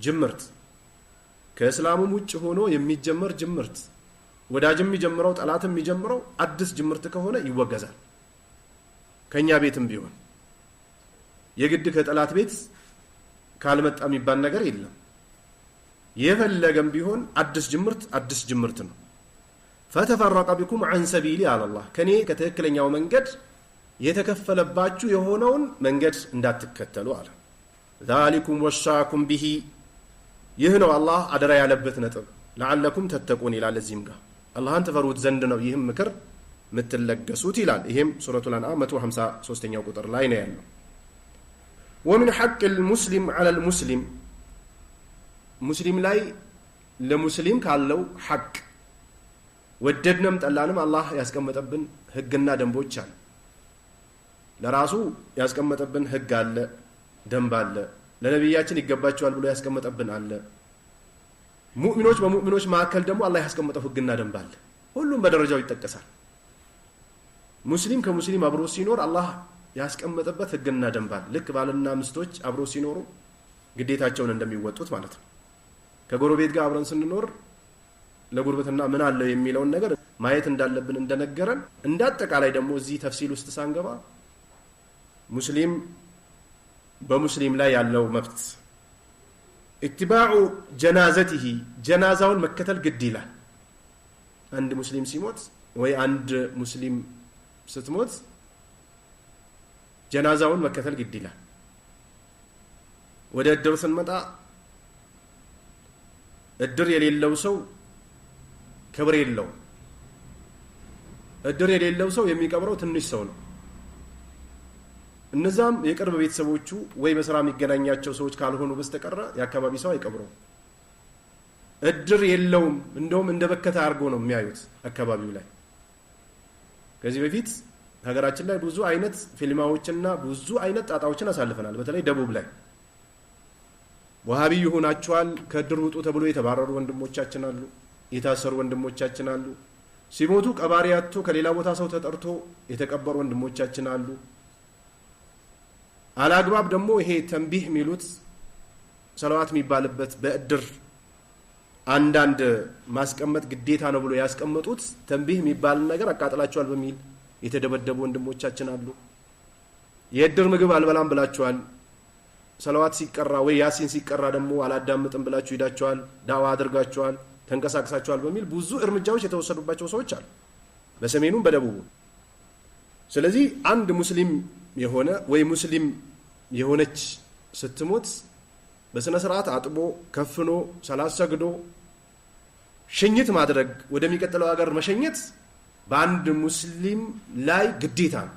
ጅምርት ከእስላሙም ውጭ ሆኖ የሚጀመር ጅምርት ወዳጅም የሚጀምረው ጠላትም የሚጀምረው አዲስ ጅምርት ከሆነ ይወገዛል። ከኛ ቤትም ቢሆን የግድ ከጠላት ቤት ካልመጣ የሚባል ነገር የለም። የፈለገም ቢሆን አዲስ ጅምርት ነው። ፈተፈረቀ ቢኩም عن سبيلي على الله ከኔ ከተከለኛው መንገድ የተከፈለባችሁ የሆነውን መንገድ እንዳትከተሉ አለ። ذلكم وصاكم به ይህ ነው አላህ አደራ ያለበት ነጥብ። لعلكم تتقون ይላል። እዚህም ጋር አላህን ተፈሩት ዘንድ ነው ይህም ምክር ምትለገሱት ይላል። ይሄም ሱረቱል አንዓም 153ኛው ቁጥር ላይ ነው ያለው። ومن حق المسلم على المسلم ሙስሊም ላይ ለሙስሊም ካለው ሐቅ ወደድንም ጠላንም አላህ ያስቀመጠብን ህግና ደንቦች አለ። ለራሱ ያስቀመጠብን ህግ አለ፣ ደንብ አለ። ለነብያችን ይገባቸዋል ብሎ ያስቀመጠብን አለ። ሙእሚኖች በሙእሚኖች መካከል ደግሞ አላህ ያስቀመጠው ህግና ደንብ አለ። ሁሉም በደረጃው ይጠቀሳል። ሙስሊም ከሙስሊም አብሮ ሲኖር አላህ ያስቀመጠበት ህግና ደንብ አለ። ልክ ባልና ሚስቶች አብሮ ሲኖሩ ግዴታቸውን እንደሚወጡት ማለት ነው። ከጎረቤት ጋር አብረን ስንኖር ለጉርበትና ምን አለ የሚለውን ነገር ማየት እንዳለብን እንደነገረን እንዳጠቃላይ ደግሞ እዚህ ተፍሲል ውስጥ ሳንገባ ሙስሊም በሙስሊም ላይ ያለው መብት ኢትባዑ ጀናዘቲሂ ጀናዛውን መከተል ግድ ይላል። አንድ ሙስሊም ሲሞት ወይ አንድ ሙስሊም ስትሞት ጀናዛውን መከተል ግድ ይላል። ወደ እድር ስንመጣ እድር የሌለው ሰው ክብር የለው። እድር የሌለው ሰው የሚቀብረው ትንሽ ሰው ነው። እነዛም የቅርብ ቤተሰቦቹ ወይ በስራ የሚገናኛቸው ሰዎች ካልሆኑ በስተቀር የአካባቢ ሰው አይቀብረው። እድር የለውም። እንደውም እንደበከተ አድርጎ ነው የሚያዩት አካባቢው ላይ። ከዚህ በፊት ሀገራችን ላይ ብዙ አይነት ፊልማዎችና ብዙ አይነት ጣጣዎችን አሳልፈናል። በተለይ ደቡብ ላይ ወሃቢ ይሆናቸዋል ከእድር ውጡ ተብሎ የተባረሩ ወንድሞቻችን አሉ፣ የታሰሩ ወንድሞቻችን አሉ። ሲሞቱ ቀባሪ አጥቶ ከሌላ ቦታ ሰው ተጠርቶ የተቀበሩ ወንድሞቻችን አሉ። አላግባብ ደግሞ ይሄ ተንቢህ የሚሉት ሰላዋት የሚባልበት በእድር አንዳንድ ማስቀመጥ ግዴታ ነው ብሎ ያስቀመጡት ተንቢህ የሚባል ነገር አቃጥላቸዋል በሚል የተደበደቡ ወንድሞቻችን አሉ። የእድር ምግብ አልበላም ብላችኋል፣ ሰላዋት ሲቀራ ወይ ያሲን ሲቀራ ደግሞ አላዳምጥም ብላችሁ ሄዳችኋል፣ ዳዋ አድርጋችኋል፣ ተንቀሳቅሳችኋል በሚል ብዙ እርምጃዎች የተወሰዱባቸው ሰዎች አሉ በሰሜኑም በደቡቡ። ስለዚህ አንድ ሙስሊም የሆነ ወይ ሙስሊም የሆነች ስትሞት በስነ ስርዓት አጥቦ ከፍኖ ሰላት ሰግዶ ሽኝት ማድረግ ወደሚቀጥለው ሀገር መሸኘት በአንድ ሙስሊም ላይ ግዴታ ነው።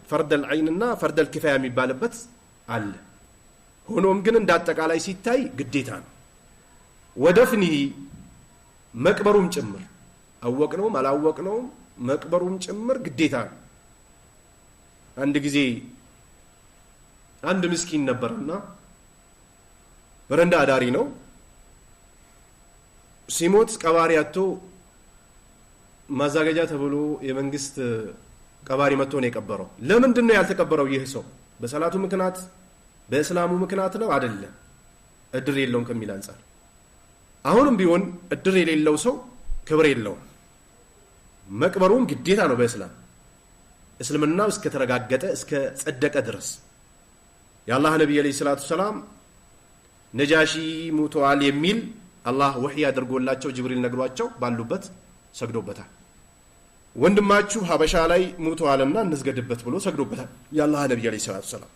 ፈርደል ዐይንና ፈርደል ኪፋያ የሚባልበት አለ። ሆኖም ግን እንዳጠቃላይ ሲታይ ግዴታ ነው። ወደፍኒ መቅበሩም ጭምር አወቅነውም አላወቅነውም መቅበሩም ጭምር ግዴታ ነው። አንድ ጊዜ አንድ ምስኪን ነበርና በረንዳ አዳሪ ነው። ሲሞት ቀባሪ አጥቶ ማዛገጃ ተብሎ የመንግስት ቀባሪ መጥቶ ነው የቀበረው። ለምንድን ነው ያልተቀበረው? ይህ ሰው በሰላቱ ምክንያት በእስላሙ ምክንያት ነው አይደለም፣ እድር የለውም ከሚል አንፃር። አሁንም ቢሆን እድር የሌለው ሰው ክብር የለውም። መቅበሩም ግዴታ ነው በእስላም እስልምናው እስከ ተረጋገጠ እስከ ጸደቀ ድረስ። የአላህ ነብይ አለይሂ ሰላቱ ሰላም ነጃሺ ሙተዋል የሚል አላህ ወህይ አድርጎላቸው ጅብሪል ነግሯቸው ባሉበት ሰግዶበታል። ወንድማችሁ ሀበሻ ላይ ሙተዋልና እንስገድበት ብሎ ሰግዶበታል የአላህ ነብይ አለይሂ ሰላቱ ሰላም።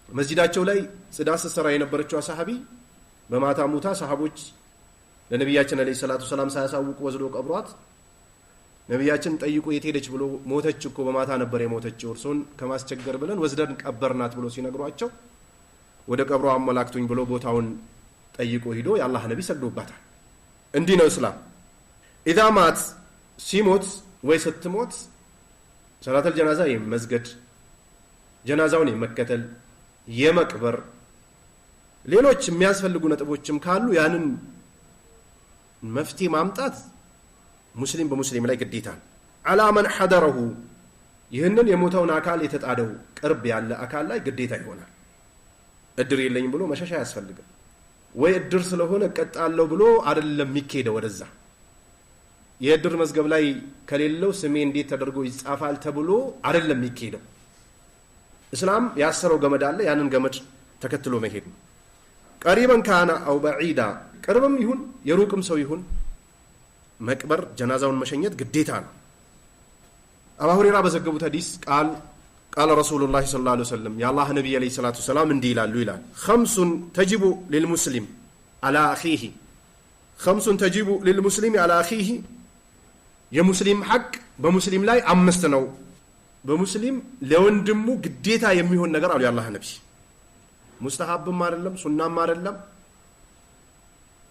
መስጂዳቸው ላይ ጽዳት ስትሰራ የነበረችው ሰሃቢ በማታ ሙታ ሰሃቦች ለነብያችን አለይሂ ሰላቱ ሰላም ሳያሳውቁ ወስዶ ቀብሯት ነብያችን ጠይቁ የት ሄደች ብሎ ሞተች እኮ በማታ ነበር የሞተችው እርሶን ከማስቸገር ብለን ወስደን ቀበርናት ብሎ ሲነግሯቸው ወደ ቀብሯ አመላክቱኝ ብሎ ቦታውን ጠይቆ ሄዶ የአላህ ነብይ ሰግዶባታል። እንዲህ ነው እስላም። ኢዛ ማት ሲሞት ወይ ስትሞት ሰላተል ጀናዛ የመስገድ ጀናዛውን የመከተል የመቅበር ሌሎች የሚያስፈልጉ ነጥቦችም ካሉ ያንን መፍትሄ ማምጣት ሙስሊም በሙስሊም ላይ ግዴታ ነው። አላ መን ሐደረሁ ይህንን የሞተውን አካል የተጣደው ቅርብ ያለ አካል ላይ ግዴታ ይሆናል። እድር የለኝም ብሎ መሸሻ አያስፈልግም። ወይ እድር ስለሆነ እቀጣለሁ ብሎ አይደለም የሚካሄደው ወደዛ። የእድር መዝገብ ላይ ከሌለው ስሜ እንዴት ተደርጎ ይጻፋል ተብሎ አይደለም የሚካሄደው። እስላም ያሰረው ገመድ አለ፣ ያንን ገመድ ተከትሎ መሄድ ነው። ቀሪበን ካና አው በዒዳ ቅርብም ይሁን የሩቅም ሰው ይሁን መቅበር ጀናዛውን መሸኘት ግዴታ ነው። አቡ ሁረይራ በዘገቡት ሐዲስ ቃል ረሱሉላህ ሰለላሁ ዐለይሂ ወሰለም የአላህ ነብይ ዐለይሂ ሰላቱ ሰላም እንዲህ ይላሉ ይላል خمسٌ تجب للمسلم على اخيه خمسٌ تجب للمسلم على اخيه የሙስሊም ሐቅ በሙስሊም ላይ 5 ነው። በሙስሊም ለወንድሙ ግዴታ የሚሆን ነገር አሉ የአላህ ነብይ። ሙስተሐብም አይደለም ሱናም አይደለም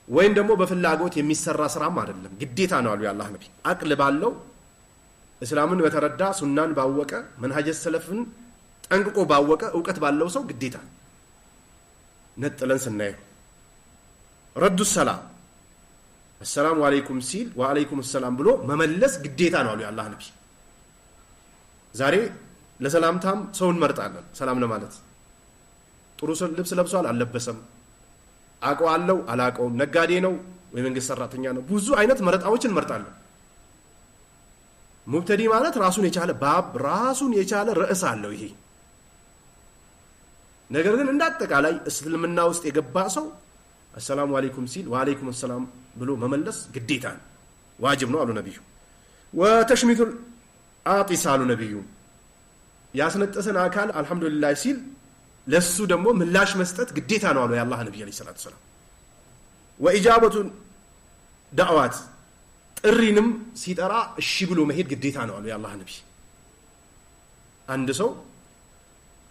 ወይም ደግሞ በፍላጎት የሚሰራ ስራም አይደለም፣ ግዴታ ነው አሉ የአላህ ነብይ። አቅል ባለው እስላምን በተረዳ ሱናን ባወቀ መንሃጀ ሰለፍን ጠንቅቆ ባወቀ ዕውቀት ባለው ሰው ግዴታ ነጥለን ስናየው ረዱ ሰላም አሰላሙ አለይኩም ሲል ወአለይኩም ሰላም ብሎ መመለስ ግዴታ ነው አሉ የአላህ ነብይ። ዛሬ ለሰላምታም ሰውን መርጣለን ሰላም ለማለት ጥሩ ልብስ ለብሷል አልለበሰም፣ አውቀዋለሁ አላውቀውም፣ ነጋዴ ነው ወይ መንግስት ሰራተኛ ነው፣ ብዙ አይነት መረጣዎችን መርጣለን። ሙብተዲ ማለት ራሱን የቻለ ባብ ራሱን የቻለ ርዕስ አለው ይሄ ነገር። ግን እንዳጠቃላይ እስልምና ውስጥ የገባ ሰው አሰላሙ አለይኩም ሲል ወአለይኩም ሰላም ብሎ መመለስ ግዴታ ነው፣ ዋጅብ ነው አሉ ነብዩ። ወተሽሚቱል አጢስ አሉ ነብዩ ያስነጠሰን አካል አልহামዱሊላህ ሲል ለሱ ደግሞ ምላሽ መስጠት ግዴታ ነው አሉ የአላህ ነብይ አለይሂ ሰላቱ ሰላም። ወኢጃበቱ ዳዕዋት ጥሪንም ሲጠራ እሺ ብሎ መሄድ ግዴታ ነው አሉ የአላህ ነብይ። አንድ ሰው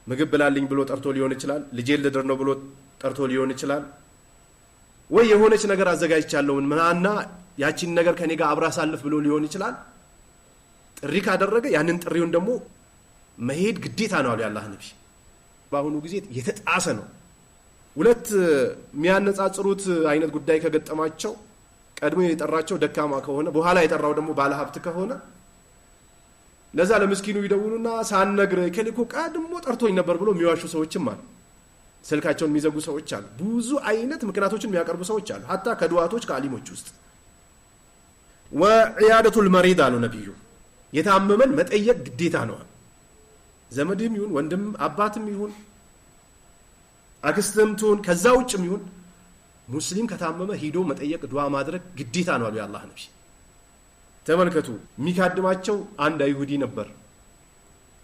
ምግብ ብላልኝ ብሎ ጠርቶ ሊሆን ይችላል፣ ልጄን ልድር ነው ብሎ ጠርቶ ሊሆን ይችላል፣ ወይ የሆነች ነገር አዘጋጅቻለሁ ምናና ያቺን ነገር ከኔ ጋር አብራ ሳልፍ ብሎ ሊሆን ይችላል። ጥሪ ካደረገ ያንን ጥሪውን ደግሞ መሄድ ግዴታ ነው አሉ የአላህ ነብይ። በአሁኑ ጊዜ የተጣሰ ነው። ሁለት የሚያነጻጽሩት አይነት ጉዳይ ከገጠማቸው ቀድሞ የጠራቸው ደካማ ከሆነ በኋላ የጠራው ደግሞ ባለ ሀብት ከሆነ ለዛ ለምስኪኑ ይደውሉና ሳንነግር ከሊኮ ቀድሞ ጠርቶኝ ነበር ብሎ የሚዋሹ ሰዎችም አሉ። ስልካቸውን የሚዘጉ ሰዎች አሉ። ብዙ አይነት ምክንያቶችን የሚያቀርቡ ሰዎች አሉ፣ hatta ከዱዓቶች ከአሊሞች ውስጥ። ወዒያደቱል መሪድ አሉ ነብዩ የታመመን መጠየቅ ግዴታ ነው። ዘመድም ይሁን ወንድም አባትም ይሁን አክስትም ትሁን ከዛ ውጭም ይሁን ሙስሊም ከታመመ ሄዶ መጠየቅ ዱዓ ማድረግ ግዴታ ነው አሉ የአላህ ነብይ። ተመልከቱ የሚካድማቸው አንድ አይሁዲ ነበር።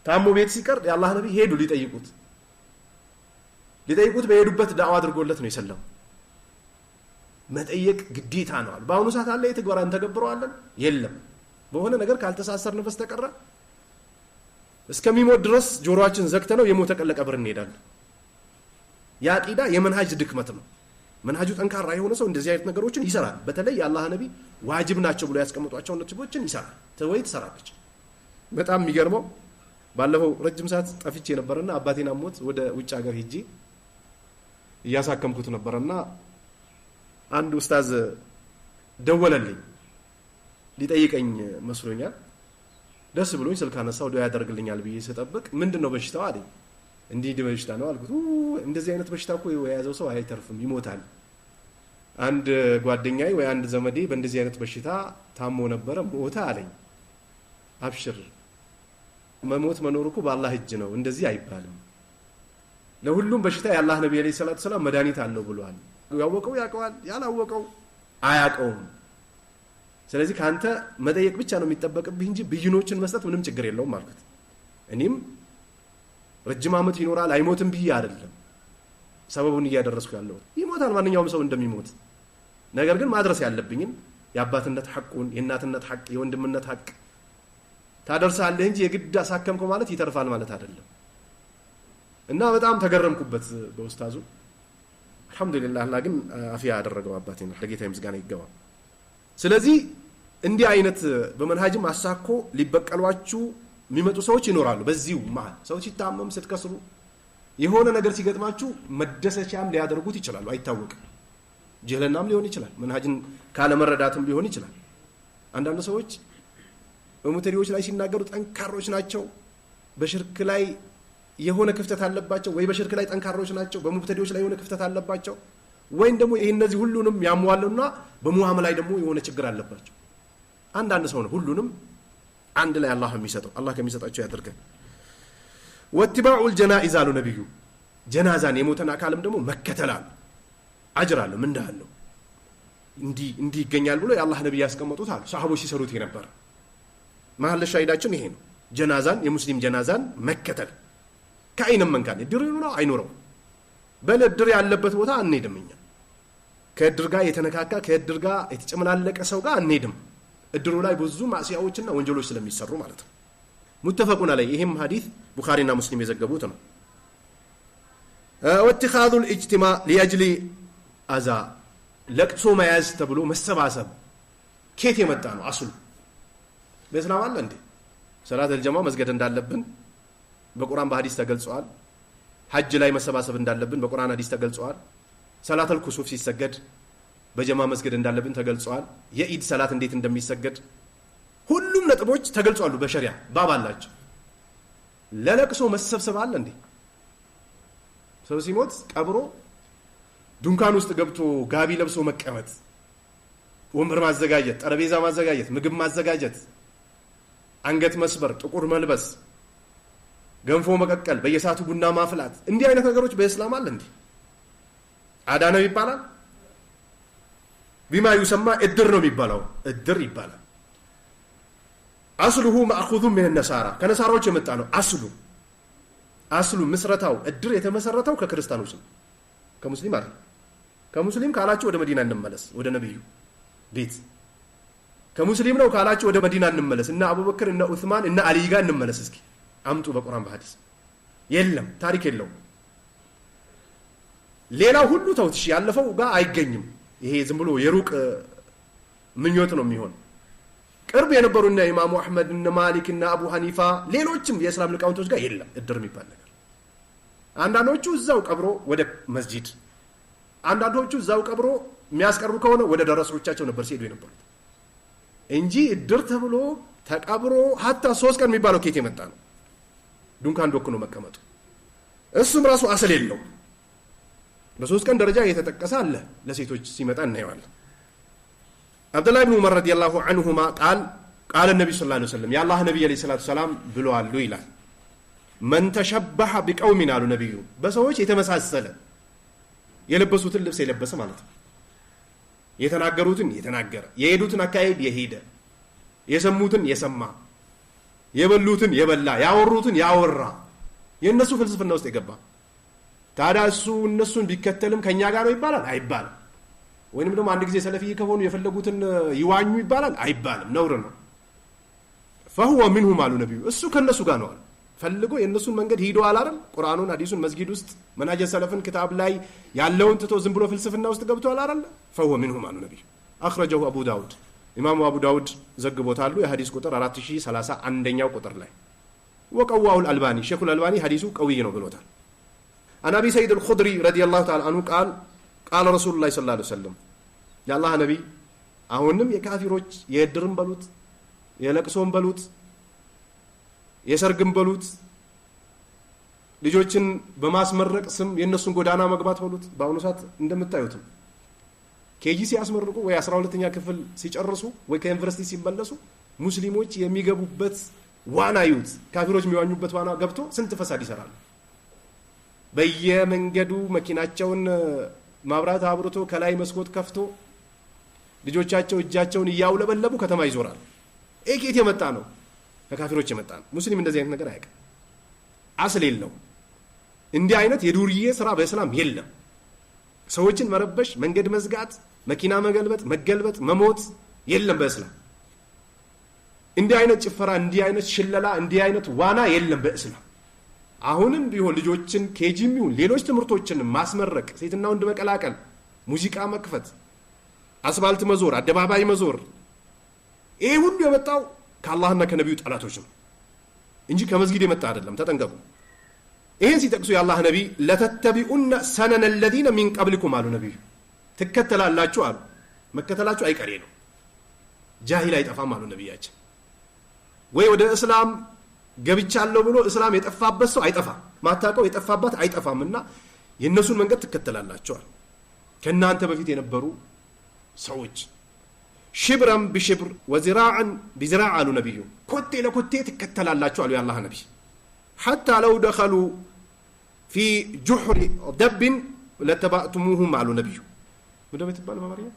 ታሞ ቤት ሲቀር የአላህ ነብይ ሄዱ ሊጠይቁት በሄዱበት ዳዕዋ አድርጎለት ነው የሰለም። መጠየቅ ግዴታ ነው አሉ። በአሁኑ ሰዓት አለ የተግባራን ተገብረዋለን የለም። በሆነ ነገር ካልተሳሰርነ በስተቀር እስከሚሞት ድረስ ጆሮአችን ዘግተነው የሞተ ቀን ለቀብር እንሄዳለን። ያቂዳ የመንሃጅ ድክመት ነው። መንሃጁ ጠንካራ የሆነ ሰው እንደዚህ አይነት ነገሮችን ይሰራል። በተለይ የአላህ ነብይ ዋጅብ ናቸው ብሎ ያስቀምጧቸው ነጥቦችን ይሰራል። ተወይ ትሰራለች። በጣም የሚገርመው ባለፈው ረጅም ሰዓት ጠፍቼ ነበርና አባቴን አሞት ወደ ውጭ ሀገር ሄጄ እያሳከምኩት ነበርና አንድ ኡስታዝ ደወለልኝ ሊጠይቀኝ መስሎኛል። ደስ ብሎኝ ስልክ አነሳው ዱዓ ያደርግልኛል ብዬ ስጠብቅ ምንድነው በሽታው አለኝ። እንዲህ በሽታ ነው አልኩት። እንደዚህ አይነት በሽታ እኮ የያዘው ሰው አይተርፍም ይሞታል። አንድ ጓደኛዬ ወይ አንድ ዘመዴ በእንደዚህ አይነት በሽታ ታሞ ነበር ሞተ አለኝ። አብሽር መሞት መኖር እኮ በአላህ እጅ ነው፣ እንደዚህ አይባልም። ለሁሉም በሽታ የአላህ ነብይ አለይሂ ሰላቱ ሰላም መድኃኒት አለው ብሏል። ያወቀው ያውቀዋል፣ ያላወቀው አያውቀውም። ስለዚህ ካንተ መጠየቅ ብቻ ነው የሚጠበቅብህ እንጂ ብይኖችን መስጠት ምንም ችግር የለውም ማለት። እኔም ረጅም ዓመት ይኖራል አይሞትም ብዬ አይደለም ሰበቡን እያደረስኩ ያለው። ይሞታል ማንኛውም ሰው እንደሚሞት። ነገር ግን ማድረስ ያለብኝን የአባትነት ሐቁን፣ የእናትነት ሐቅ፣ የወንድምነት ሐቅ ታደርሳለህ እንጂ የግድ አሳከምከው ማለት ይተርፋል ማለት አይደለም። እና በጣም ተገረምኩበት በኡስታዙ። አልহামዱሊላህ አላህ ግን አፊያ ያደረገው አባቴን ለጌታዬ ምስጋና ይገባ። ስለዚህ እንዲህ አይነት በመንሃጅም አሳኮ ሊበቀሏችሁ የሚመጡ ሰዎች ይኖራሉ። በዚሁ መሃል ሰዎች ሲታመም ስትከስሩ የሆነ ነገር ሲገጥማችሁ መደሰቻም ሊያደርጉት ይችላሉ፣ አይታወቅም። ጀህለናም ሊሆን ይችላል፣ መንሃጅን ካለ መረዳትም ሊሆን ይችላል። አንዳንድ ሰዎች በሙተሪዎች ላይ ሲናገሩ ጠንካሮች ናቸው፣ በሽርክ ላይ የሆነ ክፍተት አለባቸው፣ ወይ በሽርክ ላይ ጠንካሮች ናቸው፣ በሙተሪዎች ላይ የሆነ ክፍተት አለባቸው። ወይም ደግሞ ይሄ እነዚህ ሁሉንም ያሟሉና በሙአመላ ላይ ደግሞ የሆነ ችግር አለባቸው። አንድ ሰው ነው ሁሉንም አንድ ላይ አላህ የሚሰጠው። አላህ ከሚሰጣቸው ያድርገን። ወትባዑ الجنائز አሉ ነብዩ ጀናዛን የሞተን አካልም ደግሞ መከተላል አጅር አለው ምንዳ አለው። እንዲ ይገኛል ብሎ የአላህ ነብይ ያስቀመጡት አሉ። ሰሃቦች ሲሰሩት የነበረ መሐል ሻሂዳችን ይሄ ነው። ጀናዛን የሙስሊም ጀናዛን መከተል ከአይንም መንካን ድር ነው አይኖረው በለድር ያለበት ቦታ አንሄድም። እኛ ከእድር ጋር የተነካካ ከእድር ጋር የተጨመላለቀ ሰው ጋር አንሄድም። እድሩ ላይ ብዙ ማዕሲያዎችና ወንጀሎች ስለሚሰሩ ማለት ነው። ሙተፈቁን አለይ ይሄም ሐዲስ ቡኻሪና ሙስሊም የዘገቡት ነው። ወاتخاذ الاجتماع لاجل اذى ለቅሶ መያዝ ተብሎ መሰባሰብ ከየት የመጣ ነው? አስሉ በእስላም አለ እንዴ? ሰላት الجማ መስገድ እንዳለብን በቁርአን በሐዲስ ተገልጿል። ሐጅ ላይ መሰባሰብ እንዳለብን በቁርአን ሐዲስ ተገልጿል። ሰላት الኩሱፍ ሲሰገድ በጀማ መስገድ እንዳለብን ተገልጿል። የኢድ ሰላት እንዴት እንደሚሰገድ ሁሉም ነጥቦች ተገልጿሉ በሸሪዓ ባብ አላቸው። ለለቅሶ መሰብሰብ አለ እንዴ? ሰው ሲሞት ቀብሮ ዱንካን ውስጥ ገብቶ ጋቢ ለብሶ መቀመጥ፣ ወንበር ማዘጋጀት፣ ጠረጴዛ ማዘጋጀት፣ ምግብ ማዘጋጀት፣ አንገት መስበር፣ ጥቁር መልበስ፣ ገንፎ መቀቀል፣ በየሰዓቱ ቡና ማፍላት፣ እንዲህ አይነት ነገሮች በእስላም አለ እንዴ? አዳ ነው ይባላል። ቢማ ይሰማ እድር ነው የሚባለው። እድር ይባላል። አስሉሁ ማእኹዙ ምን النصارى ከነሳራዎች የመጣ ነው። አስሉ ምስረታው እድር የተመሰረተው ከክርስቲያኖች ነው፣ ከሙስሊም አይደል። ከሙስሊም ካላችሁ ወደ መዲና እንመለስ፣ ወደ ነብዩ ቤት። ከሙስሊም ነው ካላችሁ ወደ መዲና እንመለስ፣ እና አቡበክር እና ዑስማን እና አሊ ጋር እንመለስ። እስኪ አምጡ በቁርአን በሐዲስ። የለም ታሪክ የለውም። ሌላው ሁሉ ተውትሽ ያለፈው ጋር አይገኝም። ይሄ ዝም ብሎ የሩቅ ምኞት ነው የሚሆን። ቅርብ የነበሩና ኢማሙ አህመድ እና ማሊክ እና አቡ ሐኒፋ ሌሎችም የእስላም ሊቃውንቶች ጋር የለም እድር የሚባል ነገር። አንዳንዶቹ እዛው ቀብሮ ወደ መስጂድ፣ አንዳንዶቹ እዛው ቀብሮ የሚያስቀርቡ ከሆነ ወደ ደረሶቻቸው ነበር ሲሄዱ የነበሩት እንጂ እድር ተብሎ ተቀብሮ ሀታ 3 ቀን የሚባለው ከየት የመጣ ነው? ዱንካን ዶክ ነው መቀመጡ። እሱም ራሱ አሰል የለው። በ3 ቀን ደረጃ እየተጠቀሰ አለ። ለሴቶች ሲመጣ እናየዋለን። አብዱላህ ኢብኑ ዑመር ረዲየላሁ ዐንሁማ ቃል ነብዩ ሰለላሁ ዐለይሂ ወሰለም የአላህ ነብይ አለይሂ ሰላቱ ሰላም ብለዋል ይላል። መን ተሸበሐ ቢቀውሚን አሉ ነብዩ በሰዎች የተመሳሰለ የለበሱትን ልብስ የለበሰ ማለት ነው። የተናገሩትን የተናገረ፣ የሄዱትን አካሄድ የሄደ፣ የሰሙትን የሰማ፣ የበሉትን የበላ፣ ያወሩትን ያወራ፣ የነሱ ፍልስፍና ውስጥ የገባ ታዲያ እሱ እነሱን ቢከተልም ከኛ ጋር ነው ይባላል? አይባልም። ወይንም ደግሞ አንድ ጊዜ ሰለፊ ከሆኑ የፈለጉትን ይዋኙ ይባላል? አይባልም፣ ነውር ነው። فهو منهم አሉ ነብዩ እሱ ከነሱ ጋር ነው አሉ። ፈልጎ የነሱን መንገድ ሄዶ አላረም። ቁርአኑን ሐዲሱን መስጊድ ውስጥ መናጀ ሰለፍን ክታብ ላይ ያለውን ትቶ ዝም ብሎ ፍልስፍና ውስጥ ገብቶ አላረለ። فهو منهم አሉ ነብዩ። اخرجه ابو داود ኢማሙ አቡ ዳውድ ዘግቦታሉ። የሐዲስ ቁጥር 4031ኛው ቁጥር ላይ وقواه الالباني ሼኹ الالباني ሐዲሱ ቀውይ ነው ብሎታል። عن ابي سعيد الخدري رضي الله تعالى عنه ቃል ረሱሉላህ ሰለላሁ ዐለይሂ ወሰለም የአላህ ነብይ አሁንም የካፊሮች የእድርም በሉት የለቅሶም በሉት የሰርግም በሉት ልጆችን በማስመረቅ ስም የነሱን ጎዳና መግባት በሉት በአሁኑ ሰዓት እንደምታዩትም ኬጂ ሲያስመርቁ ወይ 12ኛ ክፍል ሲጨርሱ ወይ ከዩኒቨርሲቲ ሲመለሱ ሙስሊሞች የሚገቡበት ዋና ይዩት፣ ካፊሮች የሚዋኙበት ዋና ገብቶ ስንት ፈሳድ ይሰራሉ። በየመንገዱ መኪናቸውን ማብራት አብርቶ ከላይ መስኮት ከፍቶ ልጆቻቸው እጃቸውን እያውለበለቡ ከተማ ይዞራል። ከየት የመጣ ነው? ከካፊሮች የመጣ ነው። ሙስሊም እንደዚህ አይነት ነገር አያውቅም። አስል የለው። እንዲህ አይነት የዱርዬ ስራ በእስላም የለም። ሰዎችን መረበሽ፣ መንገድ መዝጋት፣ መኪና መገልበጥ፣ መገልበጥ፣ መሞት የለም በእስላም። እንዲህ አይነት ጭፈራ፣ እንዲህ አይነት ሽለላ፣ እንዲህ አይነት ዋና የለም በእስላም። አሁንም ቢሆን ልጆችን ኬጂም ይሁን ሌሎች ትምህርቶችን ማስመረቅ፣ ሴትና ወንድ መቀላቀል፣ ሙዚቃ መክፈት፣ አስፋልት መዞር፣ አደባባይ መዞር፣ ይሄ ሁሉ የመጣው ከአላህና ከነብዩ ጠላቶች ነው እንጂ ከመስጊድ የመጣ አይደለም። ተጠንቀቁ። ይሄን ሲጠቅሱ የአላህ ነብይ ለተተቢኡነ ሰነነ الذين من قبلكم አሉ ነብዩ። ትከተላላችሁ አሉ። መከተላችሁ አይቀሬ ነው። ጃሂል አይጠፋም አሉ ነብያችን። ወይ ወደ እስላም ገብቻለሁ ብሎ እስላም የጠፋበት ሰው አይጠፋም። ማታቀው የጠፋበት አይጠፋምና የነሱን መንገድ ትከተላላችሁ አሉ። ከናንተ በፊት የነበሩ ሰዎች ሽብራን በሽብር ወዝራዓን በዝራዕ አሉ ነብዩ ኮቴ ለኮቴ ተከተላላችሁ አሉ የአላህ ነብይ حتى لو دخلوا في جحر دب لتبعتموهم على نبي ምንድነው የምትባለው በአማርኛ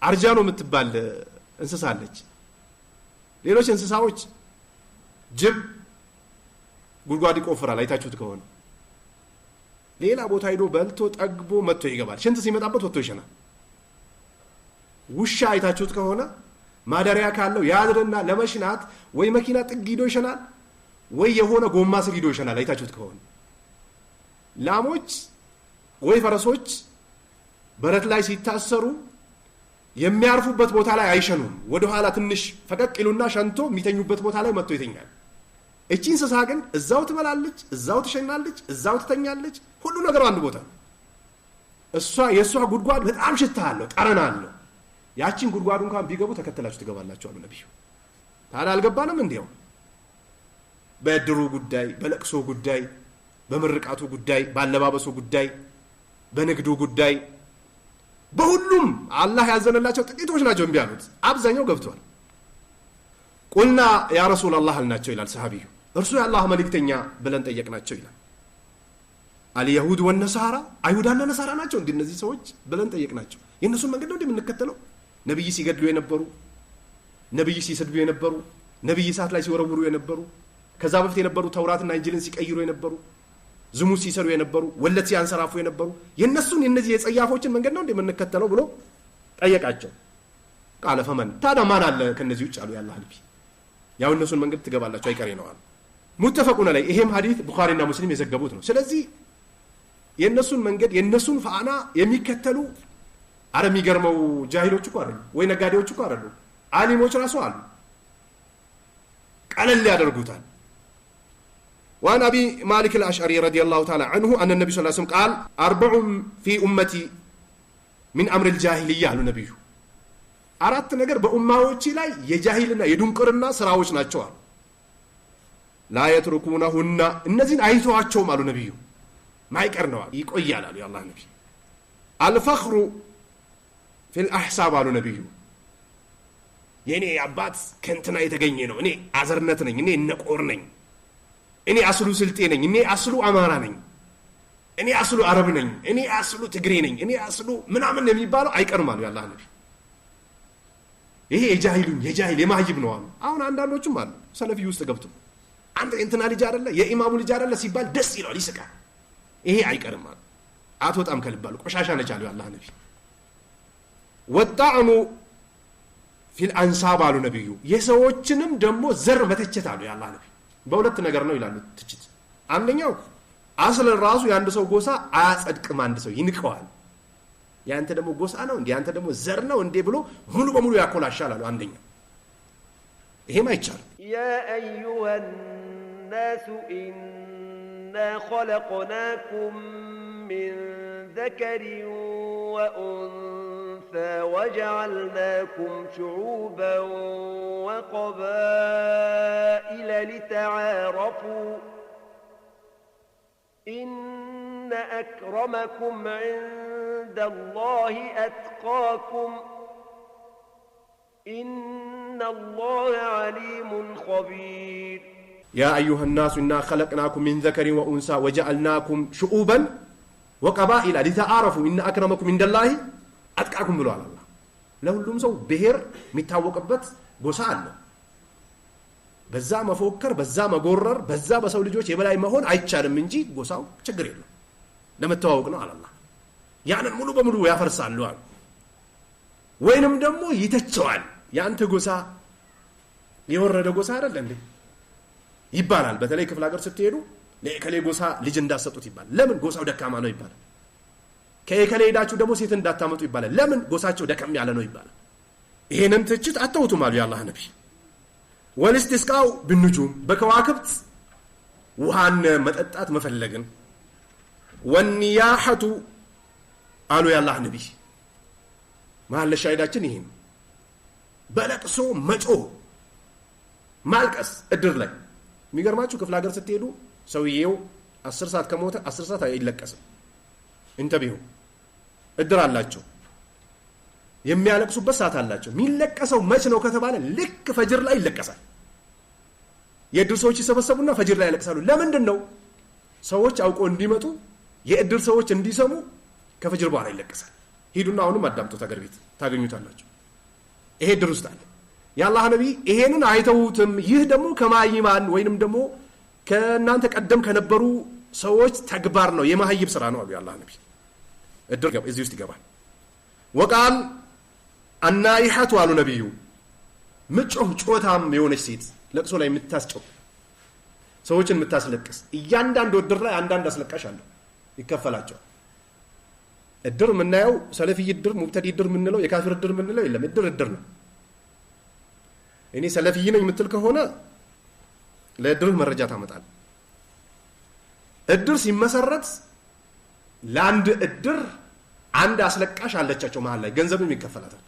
አርጃኖ የምትባል እንስሳ አለች ሌሎች እንስሳዎች ጅብ ጉድጓድ ይቆፍራል አይታችሁት ከሆነ ሌላ ቦታ ሄዶ በልቶ ጠግቦ መጥቶ ይገባል ሽንት ሲመጣበት ወጥቶ ይሸናል ውሻ አይታችሁት ከሆነ ማደሪያ ካለው ያድርና ለመሽናት ወይ መኪና ጥግ ሄዶ ይሸናል ወይ የሆነ ጎማ ስር ሄዶ ይሸናል አይታችሁት ከሆነ ላሞች ወይ ፈረሶች በረት ላይ ሲታሰሩ የሚያርፉበት ቦታ ላይ አይሸኑም ወደ ኋላ ትንሽ ፈቀቅ ይሉና ሸንቶ የሚተኙበት ቦታ ላይ መጥቶ ይተኛል እቺ እንስሳ ግን እዛው ትበላለች እዛው ትሸናለች እዛው ትተኛለች ሁሉ ነገር አንድ ቦታ የሷ ጉድጓድ በጣም ሽታ አለው ጠረን አለው ያቺን ጉድጓድ እንኳን ቢገቡ ተከተላችሁ ትገባላችሁ አሉ ነብዩ ታዲያ አልገባንም እንዴው በድሩ ጉዳይ በለቅሶ ጉዳይ በመርቃቱ ጉዳይ ባለባበሱ ጉዳይ በንግዱ ጉዳይ በሁሉም አላህ ያዘነላቸው ጥቂቶች ናቸው እንቢያሉት አብዛኛው ገብቷል ቁልና ያ ረሱላህ አልናቸው ይላል ሰሃቢዩ እርሱ የአላህ መልእክተኛ ብለን ጠየቅናቸው ይላል አልይሁድ ወነሳራ አይሁዳና ነሳራ ናቸው እንደነዚህ ሰዎች ብለን ጠየቅናቸው የነሱን መንገድ ነው እንደምንከተለው ነብይ ሲገድሉ የነበሩ ነብይ ሲሰድቡ የነበሩ ነብይ ሰዓት ላይ ሲወረውሩ የነበሩ ከዛ በፊት የነበሩ ተውራትና እንጂልን ሲቀይሩ የነበሩ ዝሙት ሲሰሩ የነበሩ ወለት ሲያንሰራፉ የነበሩ የነሱን የነዚህ የጸያፎችን መንገድ ነው እንደምንከተለው ብሎ ጠየቃቸው ቃለ ፈመን ታዲያ ማን አለ ከነዚህ ውጭ አሉ ያላህ ነብይ ያው እነሱን መንገድ ትገባላችሁ አይቀሬ ነው አሉ ሙተፈቁን ላይ ይሄም ሐዲስ ቡኻሪና ሙስሊም የዘገቡት ነው ስለዚህ የነሱን መንገድ የነሱን ፋና የሚከተሉ አረም ይገርመው ጃሂሎች እኮ አይደሉ ወይ ነጋዴዎች እኮ አይደሉ ዓሊሞች ራሱ አሉ ቀለል ያደርጉታል وعن أبي مالك الأشعري رضي الله تعالى عنه أن النبي صلى الله عليه وسلم قال 4 في أمتي من أمر الجاهلية على النبي أردت نجر بأماوتي لا يجاهلنا يدنكرنا سراوش ناتشوار لا يتركونهن النزين عيثوا عاتشوم على النبي ما يكرنوا يقوي على الله النبي الفخر في الأحساب على النبي يعني عبات كنتنا يتغنينو اني عزرنتني اني نقورني اني اصلو سلطيني اني اصلو امارا ني اني اصلو عرب ني اني اصلو تግሬ ነኝ اني اصلو ምናምን የሚባለው አይቀርማሉ ያላህ ነብይ ይሄ የጃሂል የማህይብ ነው አሁን አንዳንዶቹም አሉ ሰለፊ ውስጥ ገብቶ አንተ እንትና ልጅ አይደለ የኢማሙ ልጅ አይደለ ሲባል ደስ ይላል ይስቃል ይሄ አይቀርማሉ አትወጣም ከልባሉ ቆሻሻ ነች አሉ ያላህ ነብይ ወጣኑ ፊል አንሳብ አሉ ነብዩ የሰዎችንም ደሞ ዘር መተቸት አሉ ያላህ ነብይ በሁለት ነገር ነው ይላሉ ትችት አንደኛው አስለ ራሱ ያንድ ሰው ጎሳ አያጸድቅም አንድ ሰው ይንቀዋል ያንተ ደሞ ጎሳ ነው እንዴ ያንተ ደሞ ዘር ነው እንዴ ብሎ ሙሉ በሙሉ ያኮላሻል አሉ አንደኛው ይሄም አይቻል ያ አዩሃ الناس إنا خلقناكم من ذكر وأنثى وجعلناكم شعوبا وقبائل لتعارفوا إن أكرمكم عند الله أتقاكم إن الله عليم خبير يا أيها الناس إنا خلقناكم من ذكر وأنثى وجعلناكم شعوبا وقبائل لتعارفوا إن أكرمكم عند الله أتقاكم ብሎ አላህ ለሁሉም ሰው ብሔር የሚታወቅበት ጎሳ አለ በዛ መፎከር በዛ መጎረር በዛ በሰው ልጆች የበላይ መሆን አይቻልም እንጂ ጎሳው ችግር የለም ለመተዋወቅ ነው አላህ ያንን ሙሉ በሙሉ ያፈርሳሉ አሉ ወይንም ደግሞ ይተቸዋል ያንተ ጎሳ የወረደ ጎሳ አይደል እንዴ ይባላል በተለይ ክፍለ ሀገር ስትሄዱ ለከሌ ጎሳ ልጅ እንዳሰጡት ይባላል ለምን ጎሳው ደካማ ነው ይባላል ከከሌ ሄዳችሁ ደግሞ ሴት እንዳታመጡ ይባላል ለምን ጎሳቸው ደከም ያለ ነው ይባላል ይሄንን ትችት አተውቱም አሉ ያላህ ነብይ ወልስቲስቃው بالنجوم በከዋክብት ውሃን መጠጣት መፈለግን ወንያሐቱ አሉ ያላህ ነብይ ማለ ሻይዳችን ይሄን በለቅሶ መጮ ማልቀስ እድር ላይ የሚገርማችሁ ክፍለ ሀገር ስትሄዱ ሰውየው 10 ሰዓት ከሞተ 10 ሰዓት አይለቀስም። እንተቢሁ እድር አላቸው፣ የሚያለቅሱበት ሰዓት አላቸው። የሚለቀሰው መች ነው ከተባለ ልክ ፈጅር ላይ ይለቀሳል። የእድር ሰዎች ይሰበሰቡና ፈጅር ላይ ያለቅሳሉ። ለምንድን ነው? ሰዎች አውቆ እንዲመጡ የእድር ሰዎች እንዲሰሙ ከፈጅር በኋላ ይለቀሳል። ሂዱና አሁንም አዳምጡት፣ አገር ቤት ታገኙታላችሁ። ይሄ እድር ውስጥ አለ። የአላህ ነቢይ ይሄንን አይተውትም። ይህ ደግሞ ከማይማን ወይንም ደግሞ ከእናንተ ቀደም ከነበሩ ሰዎች ተግባር ነው፣ የማህይብ ስራ ነው አሉ የአላህ ነቢይ። እድር እዚህ ውስጥ ይገባል። ወቃል አናይሐቱ አሉ ነቢዩ፣ ምጮህ ጮታም የሆነች ሴት ለቅሶ ላይ የምታስጨው ሰዎችን የምታስለቅስ። እያንዳንዱ እድር ላይ አንዳንድ አስለቃሽ አለ፣ ይከፈላቸዋል። እድር የምናየው ሰለፊይ እድር፣ ሙብተዲ እድር የምንለው የካፊር እድር የምንለው የለም። እድር እድር ነው። እኔ ሰለፊይ ነኝ የምትል ከሆነ ለእድርህ መረጃ ታመጣል። እድር ሲመሰረት ለአንድ እድር አንድ አስለቃሽ አለቻቸው መሀል ላይ ገንዘብም ይከፈላታል።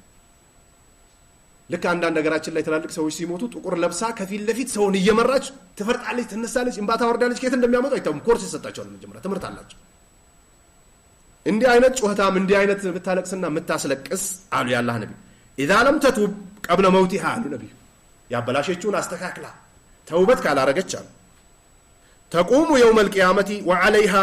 ልክ አንዳንድ ነገራችን ላይ ትላልቅ ሰዎች ሲሞቱ ጥቁር ለብሳ ከፊት ለፊት ሰውን እየመራች ትፈርጣለች፣ ትነሳለች፣ እንባ ታወርዳለች። ከየት እንደሚያመጡ አይታወቅም። ኮርስ ይሰጣቸዋል። መጀመሪያ ትምህርት አላቸው። እንዲህ አይነት ጩኸታም እንዲህ አይነት የምታለቅስና የምታስለቅስ አሉ የአላህ ነቢይ። ኢዛ ለም ተቱብ ቀብለ መውቲሃ አሉ ነቢዩ፣ ያበላሸችውን አስተካክላ ተውበት ካላረገች አሉ ተቁሙ የውመል ቂያመቲ ወዐለይሃ